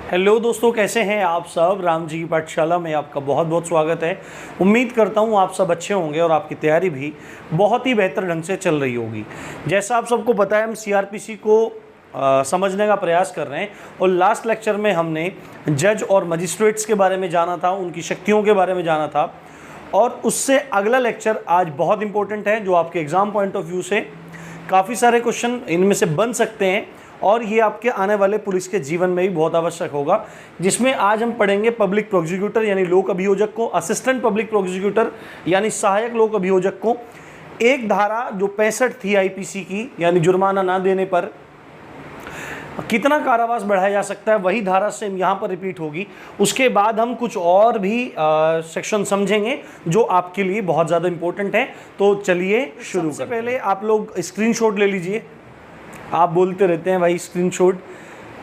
Hello दोस्तों, कैसे हैं आप सब। राम जी की पाठशाला में आपका बहुत बहुत स्वागत है। उम्मीद करता हूँ आप सब अच्छे होंगे और आपकी तैयारी भी बहुत ही बेहतर ढंग से चल रही होगी। जैसा आप सबको पता है, हम सीआरपीसी को समझने का प्रयास कर रहे हैं और लास्ट लेक्चर में हमने जज और मजिस्ट्रेट्स के बारे में जाना था, उनकी शक्तियों के बारे में जाना था। और उससे अगला लेक्चर आज बहुत इंपॉर्टेंट है, जो आपके एग्ज़ाम पॉइंट ऑफ व्यू से काफ़ी सारे क्वेश्चन इनमें से बन सकते हैं और ये आपके आने वाले पुलिस के जीवन में भी बहुत आवश्यक होगा। जिसमें आज हम पढ़ेंगे पब्लिक प्रोसिक्यूटर यानी लोक अभियोजक को, असिस्टेंट पब्लिक प्रोसिक्यूटर यानी सहायक लोक अभियोजक को। एक धारा जो 65 थी आईपीसी की, यानी जुर्माना ना देने पर कितना कारावास बढ़ाया जा सकता है, वही धारा से यहाँ पर रिपीट होगी। उसके बाद हम कुछ और भी सेक्शन समझेंगे जो आपके लिए बहुत ज़्यादा इंपॉर्टेंट है। तो चलिए शुरू करते हैं। पहले आप लोग स्क्रीनशॉट ले लीजिए। आप बोलते रहते हैं भाई स्क्रीनशॉट,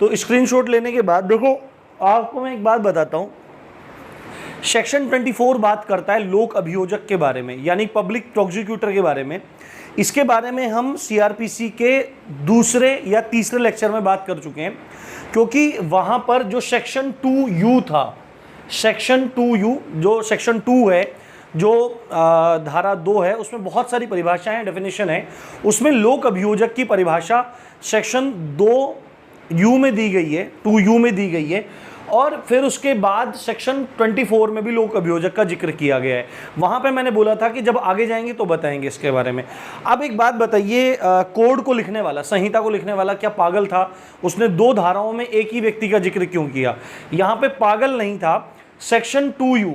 तो स्क्रीनशॉट लेने के बाद देखो, आपको मैं एक बात बताता हूँ। सेक्शन 24 बात करता है लोक अभियोजक के बारे में, यानी पब्लिक प्रोसिक्यूटर के बारे में। इसके बारे में हम सीआरपीसी के दूसरे या तीसरे लेक्चर में बात कर चुके हैं, क्योंकि वहाँ पर जो सेक्शन 2U था, सेक्शन 2U जो सेक्शन 2 है, जो धारा 2 है, उसमें बहुत सारी परिभाषाएं, डेफिनेशन है। उसमें लोक अभियोजक की परिभाषा सेक्शन 2U में दी गई है, 2U में दी गई है। और फिर उसके बाद सेक्शन 24 में भी लोक अभियोजक का जिक्र किया गया है। वहाँ पे मैंने बोला था कि जब आगे जाएंगे तो बताएंगे इसके बारे में। अब एक बात बताइए, कोड को लिखने वाला, संहिता को लिखने वाला क्या पागल था? उसने 2 धाराओं में एक ही व्यक्ति का जिक्र क्यों किया? यहाँ पे पागल नहीं था। सेक्शन 2U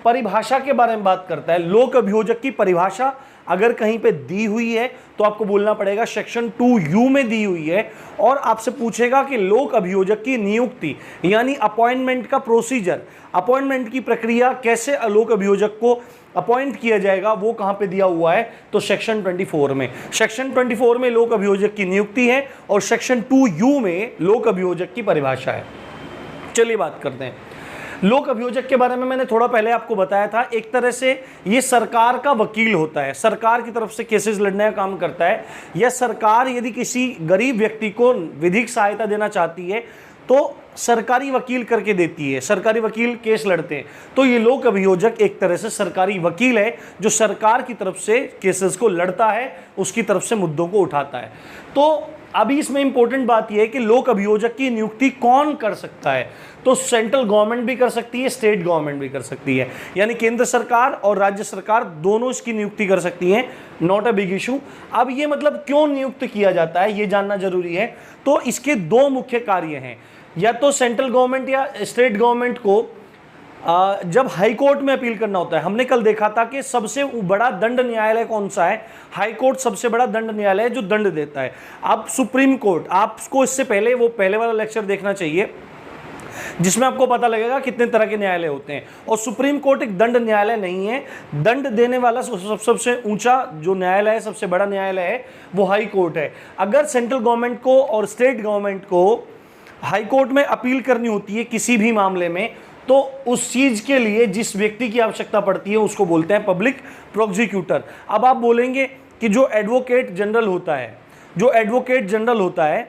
परिभाषा के बारे में बात करता है। लोक अभियोजक की परिभाषा अगर कहीं पे दी हुई है तो आपको बोलना पड़ेगा सेक्शन 2U में दी हुई है। और आपसे पूछेगा कि लोक अभियोजक की नियुक्ति यानी अपॉइंटमेंट का प्रोसीजर, अपॉइंटमेंट की प्रक्रिया, कैसे लोक अभियोजक को अपॉइंट किया जाएगा, वो कहाँ पे दिया हुआ है? तो सेक्शन 24 में। सेक्शन 24 में लोक अभियोजक की नियुक्ति है और सेक्शन 2U में लोक अभियोजक की परिभाषा है। चलिए बात करते हैं। लोक अभियोजक के बारे में मैंने थोड़ा पहले आपको बताया था। एक तरह से ये सरकार का वकील होता है, सरकार की तरफ से केसेस लड़ने का काम करता है। या सरकार यदि किसी गरीब व्यक्ति को विधिक सहायता देना चाहती है तो सरकारी वकील करके देती है, सरकारी वकील केस लड़ते हैं। तो ये लोक अभियोजक एक तरह से सरकारी वकील है, जो सरकार की तरफ से केसेस को लड़ता है, उसकी तरफ से मुद्दों को उठाता है। तो अभी इसमें इंपॉर्टेंट बात यह है कि लोक अभियोजक की नियुक्ति कौन कर सकता है? तो सेंट्रल गवर्नमेंट भी कर सकती है, स्टेट गवर्नमेंट भी कर सकती है, यानी केंद्र सरकार और राज्य सरकार दोनों इसकी नियुक्ति कर सकती हैं। Not a big issue. अब ये मतलब क्यों नियुक्त किया जाता है, ये जानना जरूरी है। तो इसके 2 मुख्य कार्य हैं। या तो सेंट्रल गवर्नमेंट या स्टेट गवर्नमेंट को जब हाई कोर्ट में अपील करना होता है, हमने कल देखा था कि सबसे बड़ा दंड न्यायालय कौन सा है? हाई कोर्ट सबसे बड़ा दंड न्यायालय है जो दंड देता है। अब सुप्रीम कोर्ट, आपको इससे पहले वो पहले वाला लेक्चर देखना चाहिए जिसमें आपको पता लगेगा कितने तरह के न्यायालय होते हैं। और सुप्रीम कोर्ट एक दंड न्यायालय नहीं है। दंड देने वाला सबसे ऊंचा जो न्यायालय है, सबसे बड़ा न्यायालय है, वो हाई कोर्ट है। अगर सेंट्रल गवर्नमेंट को और स्टेट गवर्नमेंट को हाई कोर्ट में अपील करनी होती है किसी भी मामले में, तो उस चीज के लिए जिस व्यक्ति की आवश्यकता पड़ती है उसको बोलते हैं पब्लिक प्रोसिक्यूटर। अब आप बोलेंगे कि जो एडवोकेट जनरल होता है, जो एडवोकेट जनरल होता है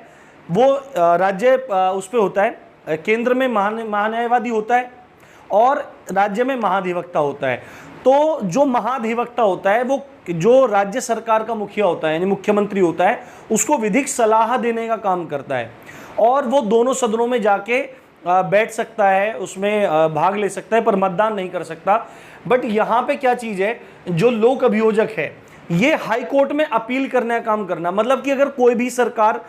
वो राज्य उस पे होता है, केंद्र में महान्यायवादी होता है और राज्य में महाधिवक्ता होता है। तो जो महाधिवक्ता होता है वो जो राज्य सरकार का मुखिया होता है, यानी मुख्यमंत्री होता है, उसको विधिक सलाह देने का काम करता है। और वो दोनों सदनों में जाके बैठ सकता है, उसमें भाग ले सकता है, पर मतदान नहीं कर सकता। बट यहाँ पे क्या चीज़ है, जो लोक अभियोजक है ये हाई कोर्ट में अपील करने का काम करना। मतलब कि अगर कोई भी सरकार,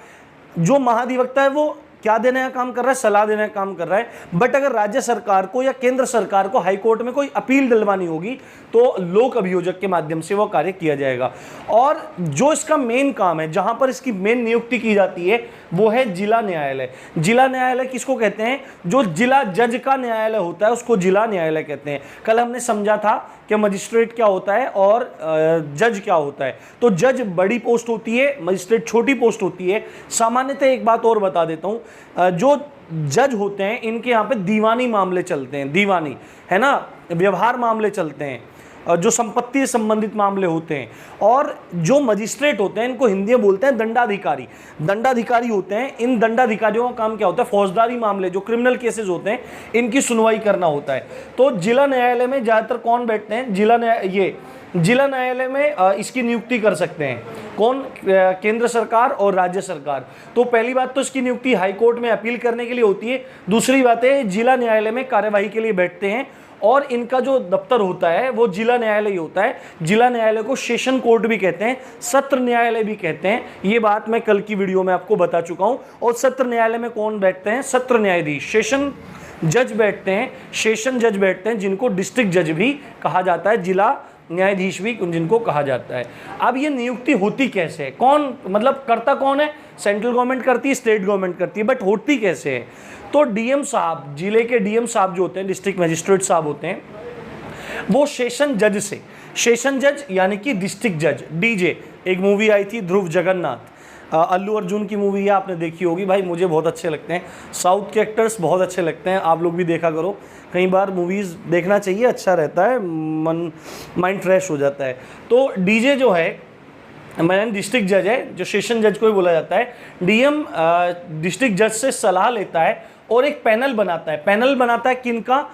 जो महाधिवक्ता है वो क्या देने का काम कर रहा है? सलाह देने का काम कर रहा है। बट अगर राज्य सरकार को या केंद्र सरकार को हाई कोर्ट में कोई अपील दिलवानी होगी तो लोक अभियोजक के माध्यम से वो कार्य किया जाएगा। और जो इसका मेन काम है, जहां पर इसकी मेन नियुक्ति की जाती है, वो है जिला न्यायालय। जिला न्यायालय किसको कहते हैं? जो जिला जज का न्यायालय होता है उसको जिला न्यायालय कहते हैं। कल हमने समझा था कि मजिस्ट्रेट क्या होता है और जज क्या होता है। तो जज बड़ी पोस्ट होती है, मजिस्ट्रेट छोटी पोस्ट होती है। सामान्यतः एक बात और बता देता हूँ, जो जज होते हैं इनके यहाँ पे दीवानी मामले चलते हैं, दीवानी है ना, व्यवहार मामले चलते हैं। जो संपत्ति से संबंधित मामले होते हैं। और जो मजिस्ट्रेट होते हैं इनको हिंदी में बोलते हैं दंडाधिकारी। दंडाधिकारी होते हैं, इन दंडाधिकारियों का काम क्या होता है, फौजदारी मामले जो क्रिमिनल केसेस होते हैं इनकी सुनवाई करना होता है। तो जिला न्यायालय में ज़्यादातर कौन बैठते हैं, जिला न्यायालय में इसकी नियुक्ति कर सकते हैं कौन, केंद्र सरकार और राज्य सरकार। तो पहली बात तो इसकी नियुक्ति हाई कोर्ट में अपील करने के लिए होती है। दूसरी बात है जिला न्यायालय में कार्यवाही के लिए बैठते हैं और इनका जो दफ्तर होता है वो जिला न्यायालय ही होता है। जिला न्यायालय को सेशन कोर्ट भी कहते हैं, सत्र न्यायालय भी कहते हैं। ये बात मैं कल की वीडियो में आपको बता चुका हूँ। और सत्र न्यायालय में कौन बैठते हैं, सत्र न्यायाधीश, सेशन जज बैठते हैं, सेशन जज बैठते हैं जिनको डिस्ट्रिक्ट जज भी कहा जाता है, जिला न्यायाधीश भी जिनको कहा जाता है। अब ये नियुक्ति होती कैसे है, कौन मतलब करता कौन है, सेंट्रल गवर्नमेंट करती है, स्टेट गवर्नमेंट करती है, बट होती कैसे है। तो डीएम साहब, जिले के डीएम साहब जो होते हैं, डिस्ट्रिक्ट मजिस्ट्रेट साहब होते हैं, वो सेशन जज से, सेशन जज यानी कि डिस्ट्रिक्ट जज, डीजे एक मूवी आई थी ध्रुव जगन्नाथ, अल्लू अर्जुन की मूवी है, आपने देखी होगी। भाई मुझे बहुत अच्छे लगते हैं, साउथ के एक्टर्स बहुत अच्छे लगते हैं, आप लोग भी देखा करो। कई बार मूवीज़ देखना चाहिए, अच्छा रहता है, माइंड फ्रेश हो जाता है। तो डीजे जो है मैंने डिस्ट्रिक्ट जज है, जो सेशन जज को ही बोला जाता है। डीएम डिस्ट्रिक्ट जज से सलाह लेता है और एक पैनल बनाता है। पैनल बनाता है किनका,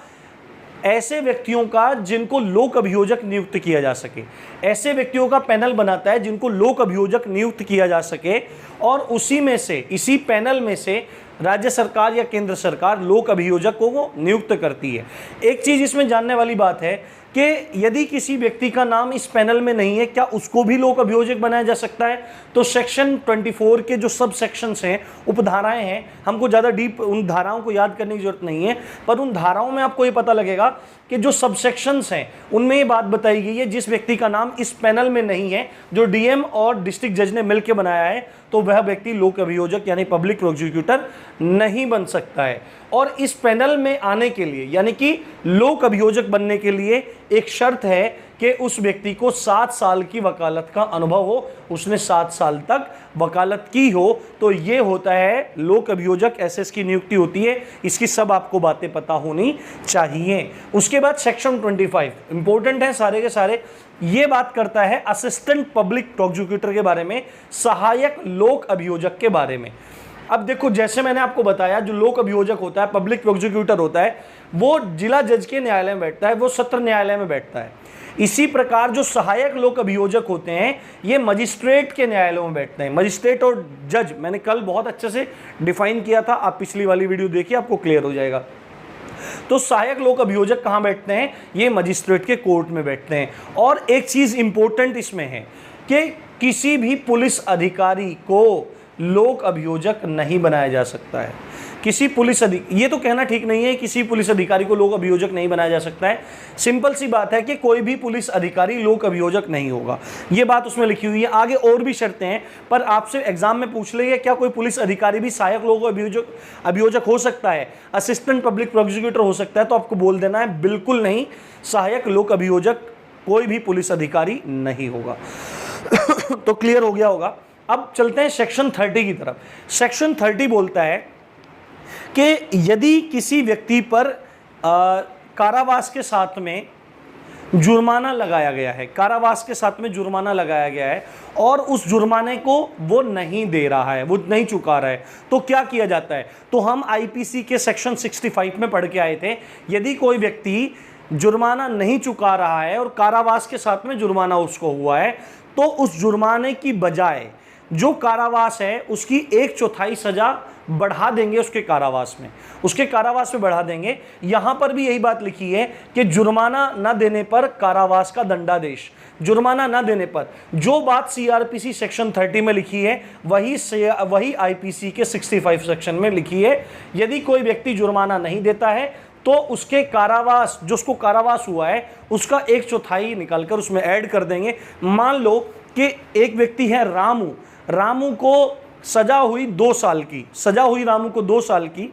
ऐसे व्यक्तियों का जिनको लोक अभियोजक नियुक्त किया जा सके। ऐसे व्यक्तियों का पैनल बनाता है जिनको लोक अभियोजक नियुक्त किया जा सके और उसी में से, इसी पैनल में से राज्य सरकार या केंद्र सरकार लोक अभियोजकों को नियुक्त करती है। एक चीज़ इसमें जानने वाली बात है कि यदि किसी व्यक्ति का नाम इस पैनल में नहीं है, क्या उसको भी लोक अभियोजक बनाया जा सकता है। तो सेक्शन 24 के जो सब सेक्शंस हैं, उपधाराएं हैं, हमको ज़्यादा डीप उन धाराओं को याद करने की जरूरत नहीं है, पर उन धाराओं में आपको ये पता लगेगा कि जो सब सेक्शंस हैं उनमें ये बात बताई गई है, जिस व्यक्ति का नाम इस पैनल में नहीं है, जो डीएम और डिस्ट्रिक्ट जज ने मिलकर बनाया है, तो वह व्यक्ति लोक अभियोजक यानी पब्लिक प्रोसिक्यूटर नहीं बन सकता है। और इस पैनल में आने के लिए यानी कि लोक अभियोजक बनने के लिए एक शर्त है कि उस व्यक्ति को 7 साल की वकालत का अनुभव हो, उसने 7 साल तक वकालत की हो, तो ये होता है लोक अभियोजक। ऐसे इसकी नियुक्ति होती है। इसकी सब आपको बातें पता होनी चाहिए। उसके बाद सेक्शन 25 इंपॉर्टेंट है सारे के सारे। ये बात करता है असिस्टेंट पब्लिक प्रोसिक्यूटर के बारे में, सहायक लोक अभियोजक के बारे में। अब देखो, जैसे मैंने आपको बताया, जो लोक अभियोजक होता है, पब्लिक प्रोसिक्यूटर होता है, वो जिला जज के न्यायालय में बैठता है, वो सत्र न्यायालय में बैठता है। इसी प्रकार जो सहायक लोक अभियोजक होते हैं, ये मजिस्ट्रेट के न्यायालयों में बैठते हैं। मजिस्ट्रेट और जज मैंने कल बहुत अच्छे से डिफाइन किया था, आप पिछली वाली वीडियो देखिए, आपको क्लियर हो जाएगा। तो सहायक लोक अभियोजक कहाँ बैठते हैं, ये मजिस्ट्रेट के कोर्ट में बैठते हैं। और एक चीज़ इंपॉर्टेंट इसमें है कि किसी भी पुलिस अधिकारी को लोक अभियोजक नहीं बनाया जा सकता है। किसी पुलिस ये तो कहना ठीक नहीं है, किसी पुलिस अधिकारी को लोक अभियोजक नहीं बनाया जा सकता है। सिंपल सी बात है कि कोई भी पुलिस अधिकारी लोक अभियोजक नहीं होगा, ये बात उसमें लिखी हुई है। आगे और भी शर्तें हैं, पर आपसे एग्जाम में पूछ लेंगे क्या कोई पुलिस अधिकारी भी सहायक लोक अभियोजक हो सकता है, असिस्टेंट पब्लिक प्रोसिक्यूटर हो सकता है, तो आपको बोल देना है बिल्कुल नहीं, सहायक लोक अभियोजक कोई भी पुलिस अधिकारी नहीं होगा। तो क्लियर हो गया होगा। अब चलते हैं सेक्शन 30 की तरफ। सेक्शन 30 बोलता है कि यदि किसी व्यक्ति पर कारावास के साथ में जुर्माना लगाया गया है, कारावास के साथ में जुर्माना लगाया गया है और उस जुर्माने को वो नहीं दे रहा है, वो नहीं चुका रहा है, तो क्या किया जाता है। तो हम आईपीसी के सेक्शन 65 में पढ़ के आए थे, यदि कोई व्यक्ति जुर्माना नहीं चुका रहा है और कारावास के साथ में जुर्माना उसको हुआ है, तो उस जुर्माने की बजाय जो कारावास है उसकी 1/4 सजा बढ़ा देंगे, उसके कारावास में बढ़ा देंगे। यहां पर भी यही बात लिखी है कि जुर्माना न देने पर कारावास का दंडादेश, जुर्माना न देने पर। जो बात सीआरपीसी सेक्शन 30 में लिखी है वही आईपीसी के 65 सेक्शन में लिखी है। यदि कोई व्यक्ति जुर्माना नहीं देता है तो उसके कारावास, जो उसको कारावास हुआ है, उसका 1/4 निकालकर उसमें ऐड कर देंगे। मान लो कि एक व्यक्ति है रामू को सजा हुई 2 साल की, रामू को 2 साल की,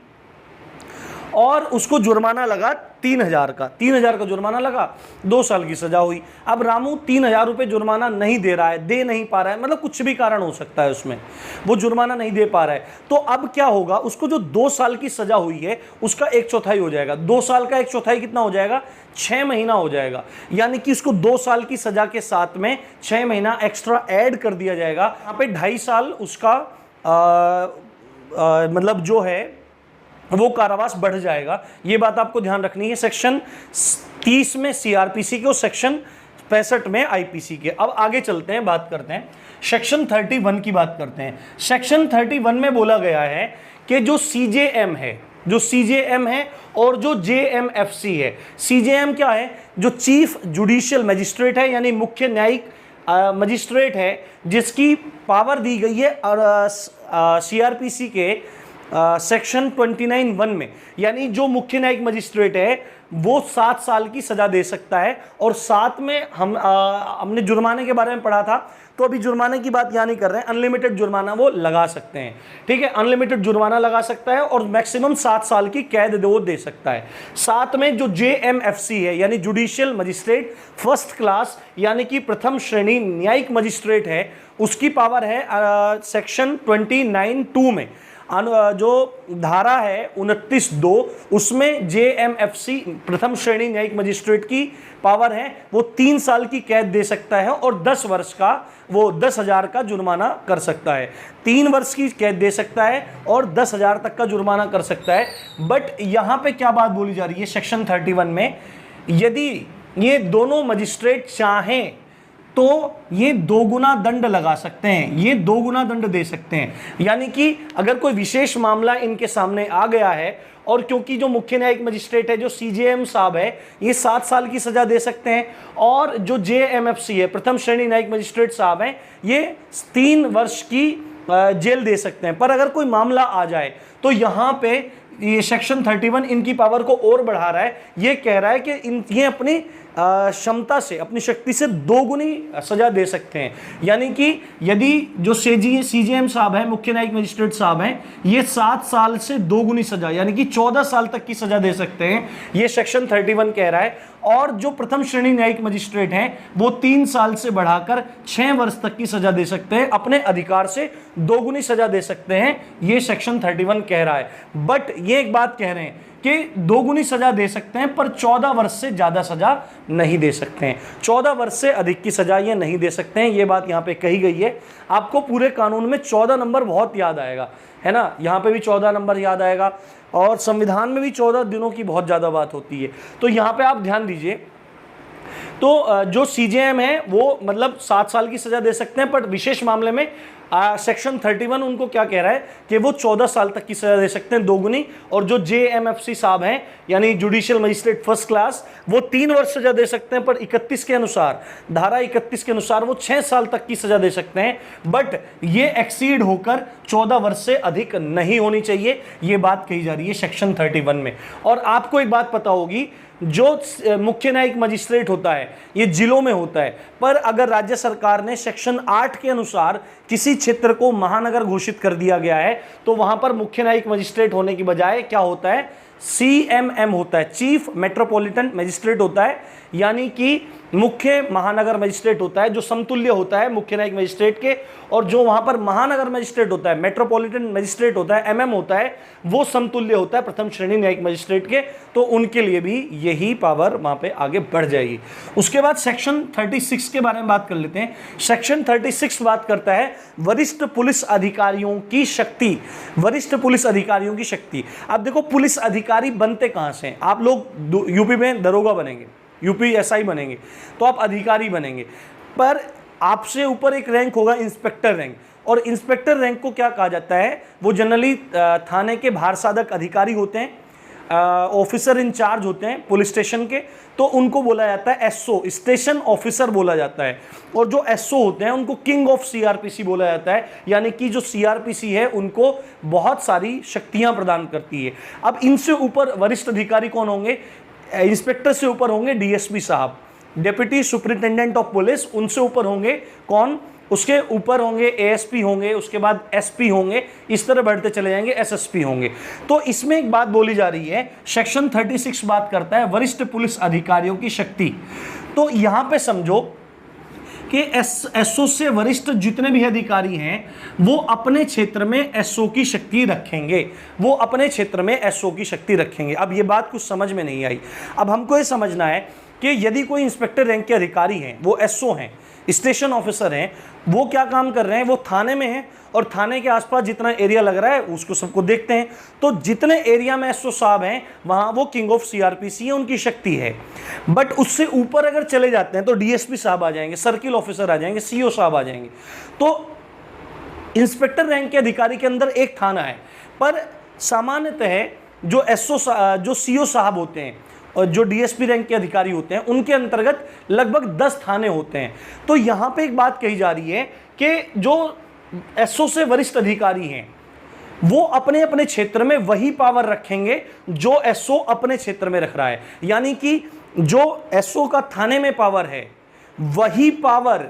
और उसको जुर्माना लगा 3,000 का, 3,000 का जुर्माना लगा, 2 साल की सजा हुई। अब रामू 3,000 रुपये जुर्माना नहीं दे रहा है, दे नहीं पा रहा है, मतलब कुछ भी कारण हो सकता है उसमें, वो जुर्माना नहीं दे पा रहा है। तो अब क्या होगा, उसको जो 2 साल की सजा हुई है उसका 1/4 हो जाएगा। 2 साल का 1/4 कितना हो जाएगा, 6 महीना हो जाएगा। यानी कि उसको 2 साल की सजा के साथ में 6 महीना एक्स्ट्रा ऐड कर दिया जाएगा। यहाँ पे 2.5 साल उसका मतलब जो है वो कारावास बढ़ जाएगा। ये बात आपको ध्यान रखनी है। सेक्शन 30 में सीआरपीसी के और सेक्शन 65 में आईपीसी के। अब आगे चलते हैं, बात करते हैं सेक्शन 31 की बात करते हैं। सेक्शन 31 में बोला गया है कि जो सीजेएम है और जो जेएमएफसी है। सीजेएम क्या है, जो चीफ जुडिशियल मजिस्ट्रेट है, यानी मुख्य न्यायिक मजिस्ट्रेट है, जिसकी पावर दी गई है और सीआरपीसी के सेक्शन 29(1) में। यानी जो मुख्य न्यायिक मजिस्ट्रेट है वो 7 साल की सजा दे सकता है। और साथ में हमने जुर्माने के बारे में पढ़ा था, तो अभी जुर्माने की बात यहाँ नहीं कर रहे हैं, अनलिमिटेड जुर्माना वो लगा सकते हैं। ठीक है, अनलिमिटेड जुर्माना लगा सकता है और मैक्सिमम 7 साल की कैद वो दे सकता है। साथ में जो जेएमएफसी है, यानी जुडिशियल मजिस्ट्रेट फर्स्ट क्लास, यानी कि प्रथम श्रेणी न्यायिक मजिस्ट्रेट है, उसकी पावर है सेक्शन 29(2) में। जो धारा है 29(2), उसमें जेएमएफसी प्रथम श्रेणी न्यायिक मजिस्ट्रेट की पावर है, वो 3 साल की कैद दे सकता है और 10 वर्ष का वो 10,000 का जुर्माना कर सकता है। 3 वर्ष की कैद दे सकता है और 10,000 तक का जुर्माना कर सकता है। बट यहाँ पे क्या बात बोली जा रही है सेक्शन 31 में, यदि ये दोनों मजिस्ट्रेट चाहें तो ये 2 गुना दंड लगा सकते हैं, ये 2 गुना दंड दे सकते हैं। यानी कि अगर कोई विशेष मामला इनके सामने आ गया है, और क्योंकि जो मुख्य न्यायिक मजिस्ट्रेट है, जो सीजेएम साहब है, ये 7 साल की सजा दे सकते हैं, और जो जेएमएफसी है, प्रथम श्रेणी न्यायिक मजिस्ट्रेट साहब हैं, ये 3 वर्ष की जेल दे सकते हैं। पर अगर कोई मामला आ जाए तो यहाँ पे ये सेक्शन 31 इनकी पावर को और बढ़ा रहा है। ये कह रहा है कि ये अपनी क्षमता से, अपनी शक्ति से 2 गुनी सजा दे सकते हैं। यानी कि यदि जो सीजेएम साहब हैं, मुख्य न्यायिक मजिस्ट्रेट साहब हैं, ये 7 साल से 2 गुनी सजा, यानी कि 14 साल तक की सजा दे सकते हैं, ये सेक्शन 31 कह रहा है। और जो प्रथम श्रेणी न्यायिक मजिस्ट्रेट हैं, वो 3 साल से बढ़ाकर 6 वर्ष तक की सजा दे सकते हैं, अपने अधिकार से 2 गुनी सजा दे सकते हैं, ये सेक्शन 31 कह रहा है। बट ये एक बात कह रहे हैं कि 2 गुनी सजा दे सकते हैं, पर 14 वर्ष से ज्यादा सजा नहीं दे सकते हैं, 14 वर्ष से अधिक की सजा ये नहीं दे सकते हैं। ये बात यहाँ पे कही गई है। आपको पूरे कानून में 14 नंबर बहुत याद आएगा, है ना, यहाँ पे भी 14 नंबर याद आएगा, और संविधान में भी 14 दिनों की बहुत ज्यादा बात होती है। तो यहाँ पे आप ध्यान दीजिए, तो जो सीजेएम है वो मतलब 7 साल की सजा दे सकते हैं, पर विशेष मामले में सेक्शन 31 उनको क्या कह रहा है कि वो 14 साल तक की सजा दे सकते हैं, 2 गुनी। और जो जेएमएफसी साहब हैं, यानी जुडिशियल मजिस्ट्रेट फर्स्ट क्लास, वो 3 वर्ष सजा दे सकते हैं, पर 31 के अनुसार, धारा 31 के अनुसार वो 6 साल तक की सजा दे सकते हैं। बट ये एक्सीड होकर 14 वर्ष से अधिक नहीं होनी चाहिए, ये बात कही जा रही है सेक्शन 31 में। और आपको एक बात पता होगी, जो मुख्य न्यायिक मजिस्ट्रेट होता है ये जिलों में होता है, पर अगर राज्य सरकार ने सेक्शन 8 के अनुसार किसी क्षेत्र को महानगर घोषित कर दिया गया है, तो वहां पर मुख्य न्यायिक मजिस्ट्रेट होने की बजाय क्या होता है, सीएमएम होता है, चीफ मेट्रोपॉलिटन मजिस्ट्रेट होता है, यानी कि मुख्य महानगर मजिस्ट्रेट होता है, जो समतुल्य होता है मुख्य न्यायिक मजिस्ट्रेट के। और जो वहां पर महानगर मजिस्ट्रेट होता है, मेट्रोपॉलिटन मजिस्ट्रेट होता है, एमएम होता है, वो समतुल्य होता है प्रथम श्रेणी न्यायिक मजिस्ट्रेट के। तो उनके लिए भी यही पावर वहां पे आगे बढ़ जाएगी। उसके बाद सेक्शन 36 के बारे में बात कर लेते हैं। सेक्शन 36 बात करता है वरिष्ठ पुलिस अधिकारियों की शक्ति, वरिष्ठ पुलिस अधिकारियों की शक्ति। अब देखो, पुलिस अधिकारी बनते कहां से हैं? आप लोग यूपी में दरोगा बनेंगे, यूपी एसआई बनेंगे, तो आप अधिकारी बनेंगे, पर आपसे ऊपर एक रैंक होगा इंस्पेक्टर रैंक। और इंस्पेक्टर रैंक को क्या कहा जाता है, वो जनरली थाने के भार साधक अधिकारी होते हैं, ऑफिसर इंचार्ज होते हैं पुलिस स्टेशन के, तो उनको बोला जाता है एसओ, स्टेशन ऑफिसर बोला जाता है। और जो एसओ होते हैं उनको किंग ऑफ सीआरपीसी बोला जाता है, यानी कि जो सीआरपीसी है उनको बहुत सारी शक्तियां प्रदान करती है। अब इनसे ऊपर वरिष्ठ अधिकारी कौन होंगे? इंस्पेक्टर से ऊपर होंगे डीएसपी साहब, डेप्यूटी सुपरिटेंडेंट ऑफ पुलिस। उनसे ऊपर होंगे कौन? उसके ऊपर होंगे एएसपी होंगे, उसके बाद एसपी होंगे, इस तरह बढ़ते चले जाएंगे, एसएसपी होंगे। तो इसमें एक बात बोली जा रही है, सेक्शन 36 बात करता है वरिष्ठ पुलिस अधिकारियों की शक्ति। तो यहां पे समझो कि एसओ से वरिष्ठ जितने भी अधिकारी हैं वो अपने क्षेत्र में एसओ की शक्ति रखेंगे, वो अपने क्षेत्र में एसओ की शक्ति रखेंगे। अब ये बात कुछ समझ में नहीं आई। अब हमको ये समझना है कि यदि कोई इंस्पेक्टर रैंक के अधिकारी हैं, वो एसओ हैं, स्टेशन ऑफिसर हैं, वो क्या काम कर रहे हैं, वो थाने में हैं और थाने के आसपास जितना एरिया लग रहा है उसको सबको देखते हैं। तो जितने एरिया में एसओ साहब हैं वहां वो किंग ऑफ सीआरपीसी है, उनकी शक्ति है। बट उससे ऊपर अगर चले जाते हैं तो डीएसपी साहब आ जाएंगे, सर्किल ऑफिसर आ जाएंगे, सीओ साहब आ जाएंगे। तो इंस्पेक्टर रैंक के अधिकारी के अंदर एक थाना है, पर सामान्यतः जो सीओ साहब होते हैं और जो डीएसपी रैंक के अधिकारी होते हैं उनके अंतर्गत लगभग 10 थाने होते हैं। तो यहाँ पे एक बात कही जा रही है कि जो एसओ से वरिष्ठ अधिकारी हैं वो अपने अपने क्षेत्र में वही पावर रखेंगे जो एसओ अपने क्षेत्र में रख रहा है। यानी कि जो एसओ का थाने में पावर है वही पावर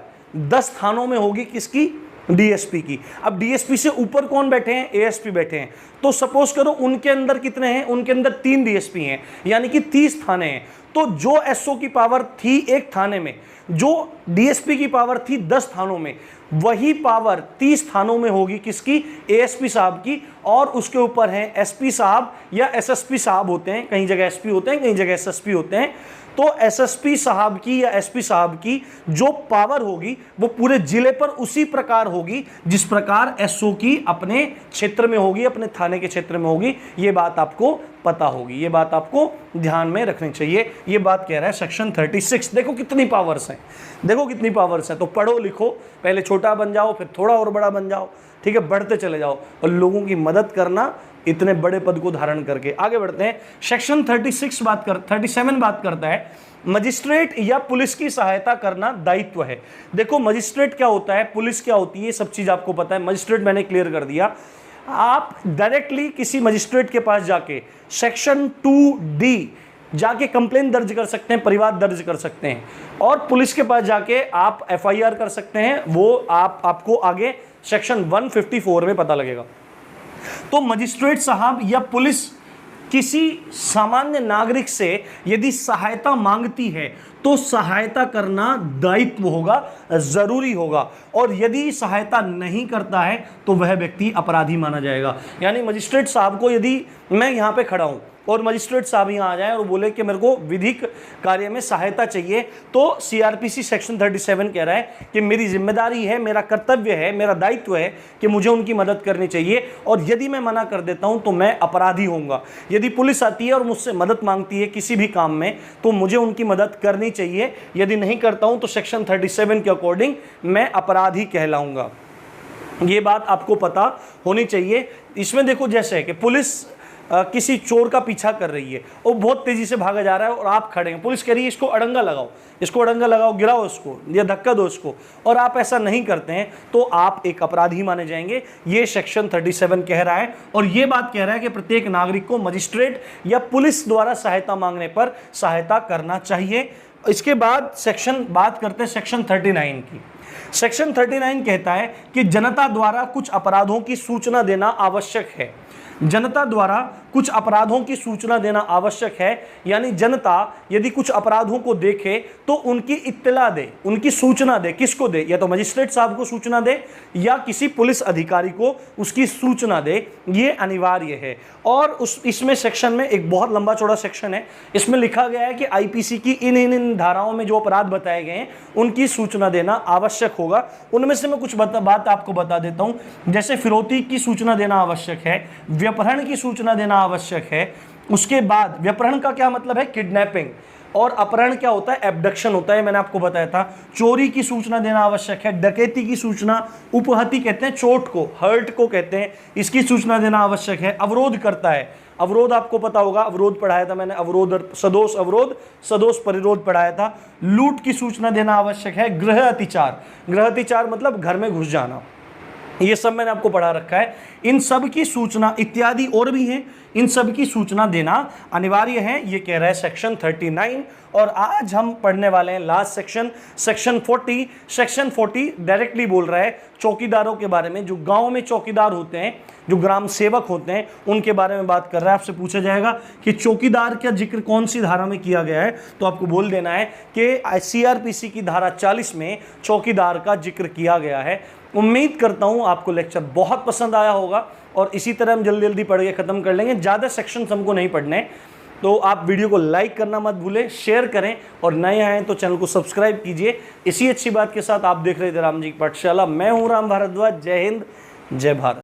10 थानों में होगी, किसकी, डीएसपी की। अब डीएसपी से ऊपर कौन बैठे हैं, एएसपी बैठे हैं। तो सपोज करो उनके अंदर कितने हैं, उनके अंदर 3 डीएसपी हैं, यानी कि 30 थाने हैं। तो जो एसओ की पावर थी एक थाने में, जो डीएसपी की पावर थी 10 थानों में, वही पावर 30 थानों में होगी, किसकी, एएसपी साहब की। और उसके ऊपर हैं एसपी साहब या एसएसपी साहब होते हैं, कहीं जगह एसपी होते हैं, कहीं जगह एसएसपी होते हैं। तो एसएसपी साहब की या एसपी साहब की जो पावर होगी वो पूरे जिले पर उसी प्रकार होगी जिस प्रकार एसओ की अपने क्षेत्र में होगी, अपने थाने के क्षेत्र में होगी। ये बात आपको पता होगी, ये बात आपको ध्यान में रखनी चाहिए। ये बात कह रहा है सेक्शन 36। देखो कितनी पावर्स हैं, देखो कितनी पावर्स हैं। तो पढ़ो लिखो, पहले छोटा बन जाओ फिर थोड़ा और बड़ा बन जाओ, ठीक है, बढ़ते चले जाओ और लोगों की मदद करना इतने बड़े पद को धारण करके। आगे बढ़ते हैं। सेक्शन 37 बात करता है मजिस्ट्रेट या पुलिस की सहायता करना दायित्व है। देखो मजिस्ट्रेट क्या होता है, पुलिस क्या होती है, सब चीज आपको पता है। मजिस्ट्रेट मैंने क्लियर कर दिया। आप डायरेक्टली किसी मजिस्ट्रेट के पास जाके सेक्शन 2D जाके कंप्लेन दर्ज कर सकते हैं, परिवाद दर्ज कर सकते हैं, और पुलिस के पास जाके आप एफआईआर कर सकते हैं। वो आपको आगे सेक्शन 154 में पता लगेगा। तो मजिस्ट्रेट साहब या पुलिस किसी सामान्य नागरिक से यदि सहायता मांगती है तो सहायता करना दायित्व होगा, जरूरी होगा। और यदि सहायता नहीं करता है तो वह व्यक्ति अपराधी माना जाएगा। यानी मजिस्ट्रेट साहब को, यदि मैं यहाँ पे खड़ा हूँ और मजिस्ट्रेट साहब यहाँ आ जाए और बोले कि मेरे को विधिक कार्य में सहायता चाहिए, तो सीआरपीसी सेक्शन 37 कह रहा है कि मेरी जिम्मेदारी है, मेरा कर्तव्य है, मेरा दायित्व है कि मुझे उनकी मदद करनी चाहिए। और यदि मैं मना कर देता हूँ तो मैं अपराधी होऊंगा। यदि पुलिस आती है और मुझसे मदद मांगती है किसी भी काम में तो मुझे उनकी मदद करनी चाहिए। यदि नहीं करता हूँ तो सेक्शन 37 के अकॉर्डिंग मैं अपराधी कहलाऊंगा। ये बात आपको पता होनी चाहिए। इसमें देखो जैसे है कि पुलिस किसी चोर का पीछा कर रही है, वो बहुत तेजी से भागा जा रहा है और आप खड़े हैं, पुलिस कह रही है इसको अड़ंगा लगाओ, इसको अड़ंगा लगाओ, गिराओ इसको या धक्का दो इसको, और आप ऐसा नहीं करते हैं तो आप एक अपराधी माने जाएंगे। ये सेक्शन 37 कह रहा है। और ये बात कह रहा है कि प्रत्येक नागरिक को मजिस्ट्रेट या पुलिस द्वारा सहायता मांगने पर सहायता करना चाहिए। इसके बाद सेक्शन बात करते हैं सेक्शन 39 की। सेक्शन 39 कहता है कि जनता द्वारा कुछ अपराधों की सूचना देना आवश्यक है। जनता द्वारा कुछ अपराधों की सूचना देना आवश्यक है। यानी जनता यदि कुछ अपराधों को देखे तो उनकी इत्तला दे, उनकी सूचना दे। किसको दे? या तो मजिस्ट्रेट साहब को सूचना दे या किसी पुलिस अधिकारी को उसकी सूचना दे। ये अनिवार्य है। और इसमें सेक्शन में एक बहुत लंबा चौड़ा सेक्शन है, इसमें लिखा गया है कि आईपीसी की इन धाराओं में जो अपराध बताए गए हैं उनकी सूचना देना आवश्यक होगा। उनमें से मैं कुछ बात आपको बता देता हूं। जैसे फिरौती की सूचना देना आवश्यक है, व्यपहरण की सूचना देना आवश्यक है। उसके बाद व्यपहरण का क्या मतलब है? किडनैपिंग। और अपहरण क्या होता है? एब्डक्शन होता है, मैंने आपको बताया था। चोरी की सूचना देना आवश्यक है। डकैती की सूचना, उपहति कहते हैं चोट को, हर्ट को कहते हैं, इसकी सूचना देना आवश्यक है। अवरोध करता है, अवरोध आपको पता होगा, अवरोध पढ़ाया था मैंने, अवरोध, सदोष अवरोध, सदोष परिरोध पढ़ाया था। लूट की सूचना देना आवश्यक है। गृह अतिचार, गृह अतिचार मतलब घर में घुस जाना, ये सब मैंने आपको पढ़ा रखा है। इन सब की सूचना इत्यादि और भी हैं, इन सब की सूचना देना अनिवार्य है, ये कह रहा है सेक्शन 39। और आज हम पढ़ने वाले हैं last section, section 40। Section 40 directly बोल रहा है चौकीदारों के बारे में, जो गांव में चौकीदार होते हैं, जो ग्राम सेवक होते हैं, उनके बारे में बात कर रहा है। आपसे पूछा जाएगा कि चौकीदार का जिक्र कौन सी धारा में किया गया है, तो आपको बोल देना है कि सीआरपीसी की धारा 40 में चौकीदार का जिक्र किया गया है। उम्मीद करता हूं आपको लेक्चर बहुत पसंद आया होगा और इसी तरह हम जल्दी जल्दी पढ़ के ख़त्म कर लेंगे। ज़्यादा सेक्शंस हमको नहीं पढ़ने, तो आप वीडियो को लाइक करना मत भूलें, शेयर करें और नए आए तो चैनल को सब्सक्राइब कीजिए। इसी अच्छी बात के साथ आप देख रहे थे राम जी की पाठशाला। मैं हूं राम भारद्वाज। जय हिंद, जय भारत।